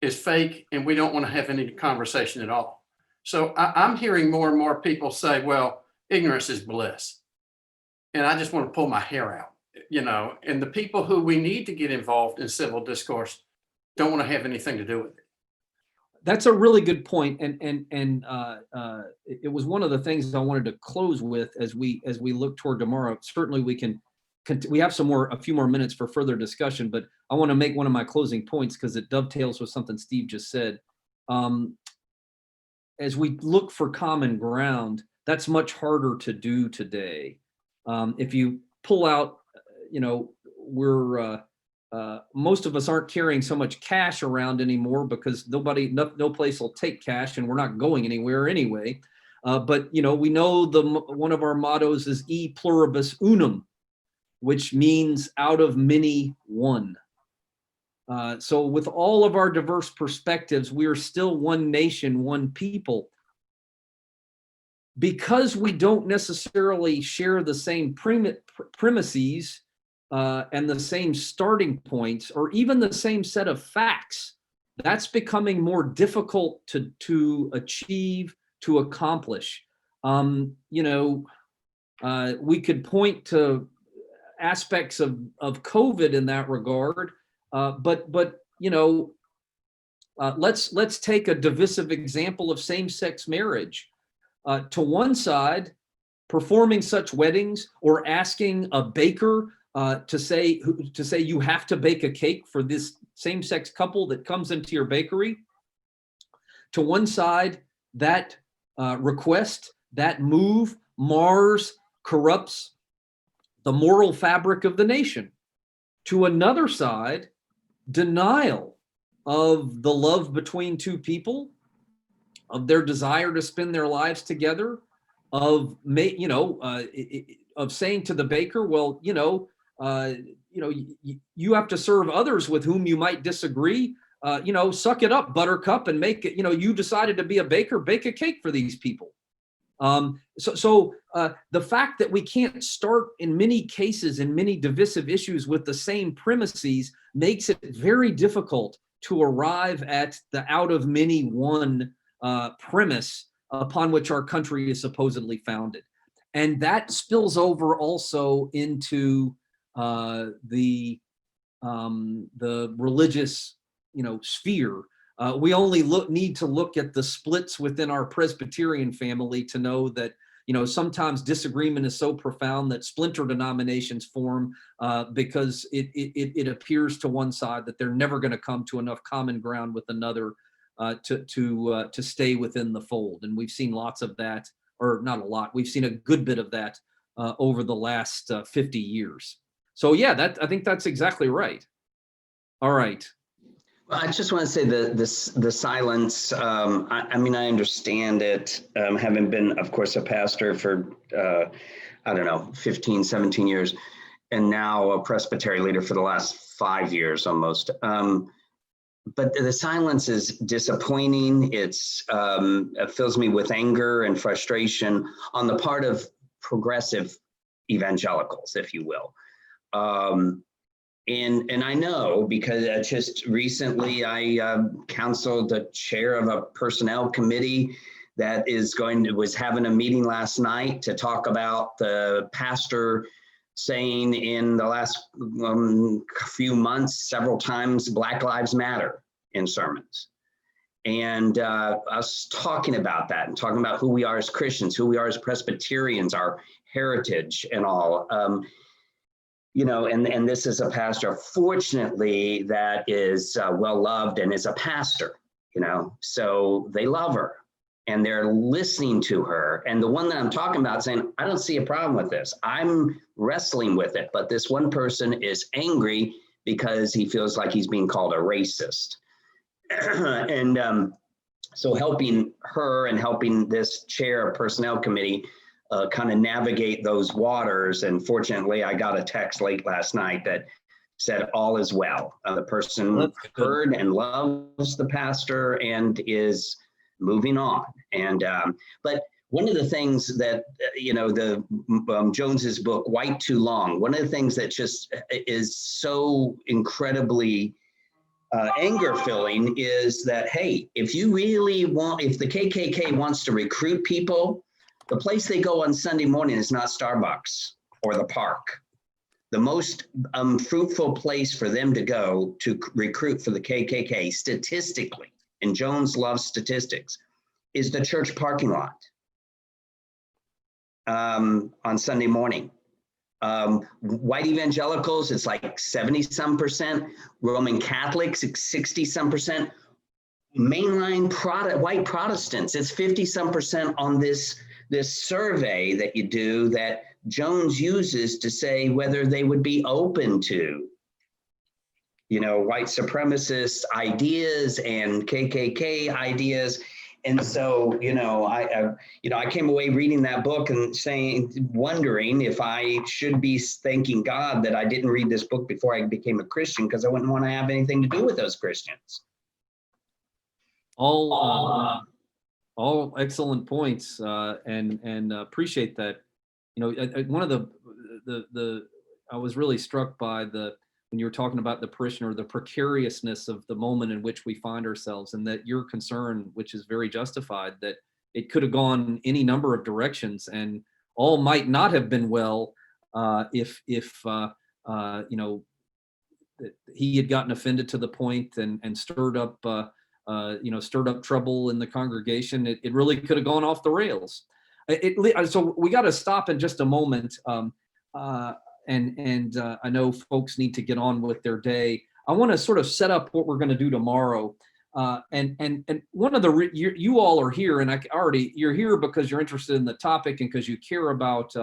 is fake, and we don't want to have any conversation at all. So I'm hearing more and more people say, well, ignorance is bliss. And I just want to pull my hair out, and the people who we need to get involved in civil discourse don't want to have anything to do with it. That's a really good point. And it was one of the things I wanted to close with as we look toward tomorrow. Certainly we have a few more minutes for further discussion, but I want to make one of my closing points because it dovetails with something Steve just said. As we look for common ground, that's much harder to do today. If you pull out, most of us aren't carrying so much cash around anymore because no place will take cash, and we're not going anywhere anyway. But we know one of our mottos is e pluribus unum, which means out of many, one. So with all of our diverse perspectives, we are still one nation, one people. Because we don't necessarily share the same premises and the same starting points, or even the same set of facts, that's becoming more difficult to achieve, to accomplish. We could point to aspects of COVID in that regard, but let's take a divisive example of same-sex marriage. To one side, performing such weddings or asking a baker to say you have to bake a cake for this same-sex couple that comes into your bakery. To one side, that request, that move mars, corrupts the moral fabric of the nation. To another side, denial of the love between two people of their desire to spend their lives together, of of saying to the baker, well, you have to serve others with whom you might disagree. Suck it up, buttercup, and make it. You decided to be a baker, bake a cake for these people. So the fact that we can't start in many cases, in many divisive issues, with the same premises makes it very difficult to arrive at the out of many one premise upon which our country is supposedly founded. And that spills over also into the religious, sphere. We only need to look at the splits within our Presbyterian family to know that, sometimes disagreement is so profound that splinter denominations form because it appears to one side that they're never going to come to enough common ground with another to stay within the fold. And we've seen lots of that, or not a lot. We've seen a good bit of that over the last 50 years. So yeah, I think that's exactly right. All right. Well, I just want to say the silence. I mean, I understand it, having been, of course, a pastor for, 15, 17 years, and now a presbytery leader for the last 5 years almost. But the silence is disappointing. It fills me with anger and frustration on the part of progressive evangelicals, if you will. And I know because just recently I counseled the chair of a personnel committee that was having a meeting last night to talk about the pastor saying in the last few months several times Black Lives Matter in sermons. And us talking about that and talking about who we are as Christians, who we are as Presbyterians, our heritage and all. And this is a pastor, fortunately, that is well-loved and is a pastor, so they love her and they're listening to her. And the one that I'm talking about saying, I don't see a problem with this. I'm wrestling with it. But this one person is angry because he feels like he's being called a racist. And so helping her and helping this chair of personnel committee kind of navigate those waters. And fortunately, I got a text late last night that said all is well. The person heard and loves the pastor and is moving on. And but one of the things that the Jones's book, White Too Long, one of the things that just is so incredibly anger filling is that, hey, if the KKK wants to recruit people, the place they go on Sunday morning is not Starbucks or the park. The most fruitful place for them to go to recruit for the KKK statistically, and Jones loves statistics, is the church parking lot on Sunday morning. White evangelicals, it's like 70-some%. Roman Catholics, it's 60-some%. Mainline white Protestants, it's 50-some% on this survey that you do that Jones uses to say whether they would be open to, white supremacist ideas and KKK ideas. And so, I came away reading that book and wondering if I should be thanking God that I didn't read this book before I became a Christian, because I wouldn't want to have anything to do with those Christians. All excellent points, and appreciate that. One of the I was really struck by when you were talking about the parishioner, the precariousness of the moment in which we find ourselves, and that your concern, which is very justified, that it could have gone any number of directions, and all might not have been well if he had gotten offended to the point and stirred up trouble in the congregation. It really could have gone off the rails. So we got to stop in just a moment. And I know folks need to get on with their day. I want to sort of set up what we're going to do tomorrow. And one of you all are here, and you're here because you're interested in the topic and because you care about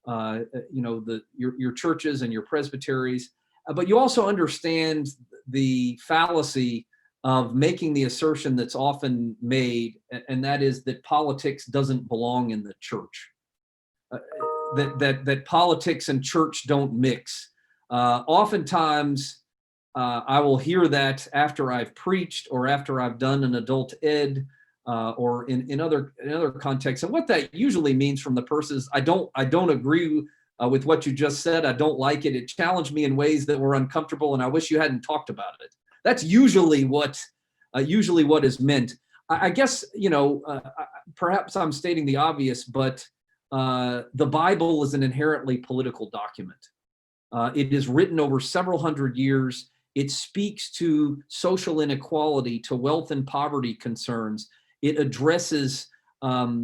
your churches and your presbyteries, but you also understand the fallacy of making the assertion that's often made, and that is that politics doesn't belong in the church. That politics and church don't mix. Oftentimes, I will hear that after I've preached or after I've done an adult ed or in other contexts. And what that usually means from the person is, I don't agree with what you just said. I don't like it. It challenged me in ways that were uncomfortable, and I wish you hadn't talked about it. That's usually what is meant. I guess, perhaps I'm stating the obvious, but the Bible is an inherently political document. It is written over several hundred years. It speaks to social inequality, to wealth and poverty concerns. It addresses our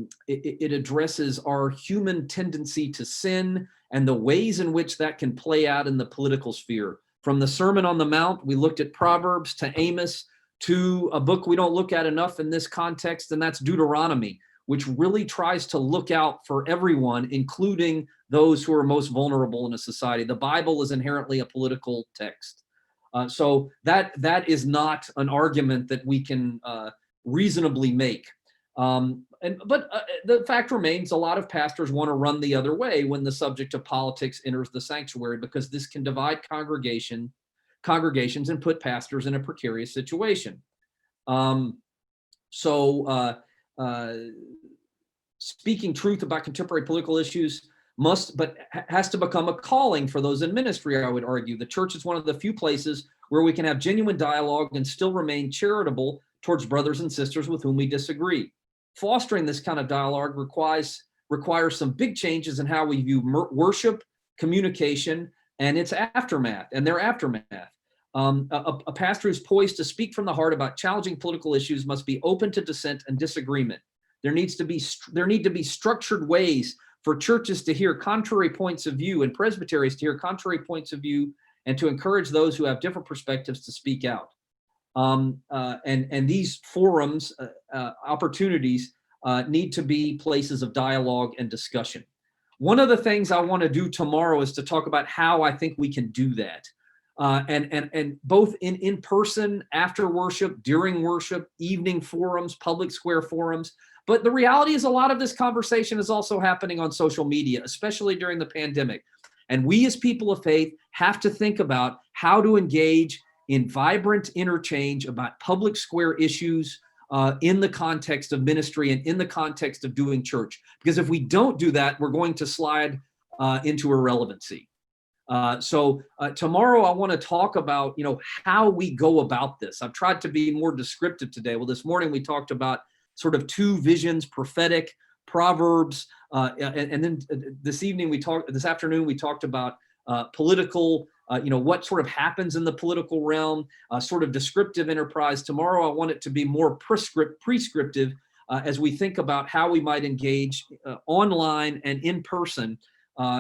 human tendency to sin and the ways in which that can play out in the political sphere. From the Sermon on the Mount, we looked at Proverbs, to Amos, to a book we don't look at enough in this context, and that's Deuteronomy, which really tries to look out for everyone, including those who are most vulnerable in a society. The Bible is inherently a political text. So that is not an argument that we can reasonably make. But the fact remains, a lot of pastors want to run the other way when the subject of politics enters the sanctuary, because this can divide congregations and put pastors in a precarious situation. Speaking truth about contemporary political issues has to become a calling for those in ministry, I would argue. The church is one of the few places where we can have genuine dialogue and still remain charitable towards brothers and sisters with whom we disagree. Fostering this kind of dialogue requires some big changes in how we view worship, communication, and its aftermath, and their aftermath. A pastor who's poised to speak from the heart about challenging political issues must be open to dissent and disagreement. There need to be structured ways for churches to hear contrary points of view and presbyteries to hear contrary points of view, and to encourage those who have different perspectives to speak out. And these forums, opportunities, need to be places of dialogue and discussion. One of the things I want to do tomorrow is to talk about how I think we can do that. And both in person, after worship, during worship, evening forums, public square forums. But the reality is, a lot of this conversation is also happening on social media, especially during the pandemic. And we as people of faith have to think about how to engage in vibrant interchange about public square issues in the context of ministry and in the context of doing church. Because if we don't do that, we're going to slide into irrelevancy. So tomorrow I want to talk about, how we go about this. I've tried to be more descriptive today. Well, this morning we talked about sort of two visions, prophetic, Proverbs, and then this afternoon we talked about political, what sort of happens in the political realm, sort of descriptive enterprise. Tomorrow I want it to be more prescriptive as we think about how we might engage online and in person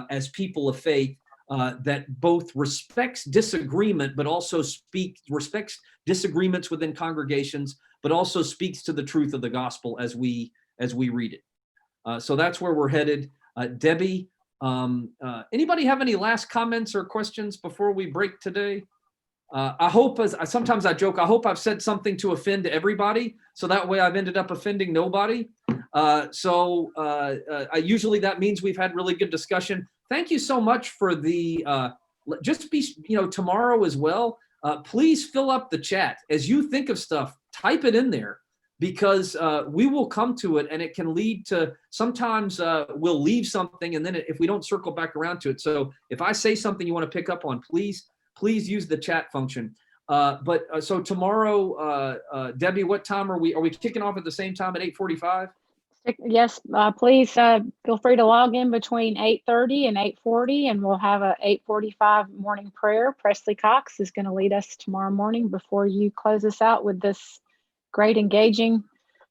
as people of faith. That both respects disagreement, but also respects disagreements within congregations, but also speaks to the truth of the gospel as we read it. So that's where we're headed. Debbie, anybody have any last comments or questions before we break today? I hope, sometimes I joke, I hope I've said something to offend everybody, so that way I've ended up offending nobody. Usually that means we've had really good discussion. Thank you so much for the, tomorrow as well, please fill up the chat. As you think of stuff, type it in there, because we will come to it, and it can lead to, sometimes we'll leave something, and then if we don't circle back around to it. So if I say something you want to pick up on, please use the chat function. So tomorrow, Debbie, what time are we kicking off at the same time at 8:45? Yes, please feel free to log in between 8:30 and 8:40, and we'll have a 8:45 morning prayer. Presley Cox is going to lead us tomorrow morning before you close us out with this great, engaging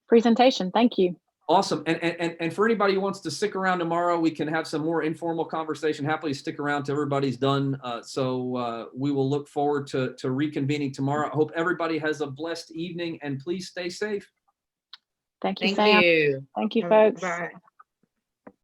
presentation. Thank you. Awesome. And for anybody who wants to stick around tomorrow, we can have some more informal conversation. Happily stick around till everybody's done. So we will look forward to reconvening tomorrow. I hope everybody has a blessed evening, and please stay safe. Thank you, Thank Sam. you. Thank you, folks. Bye.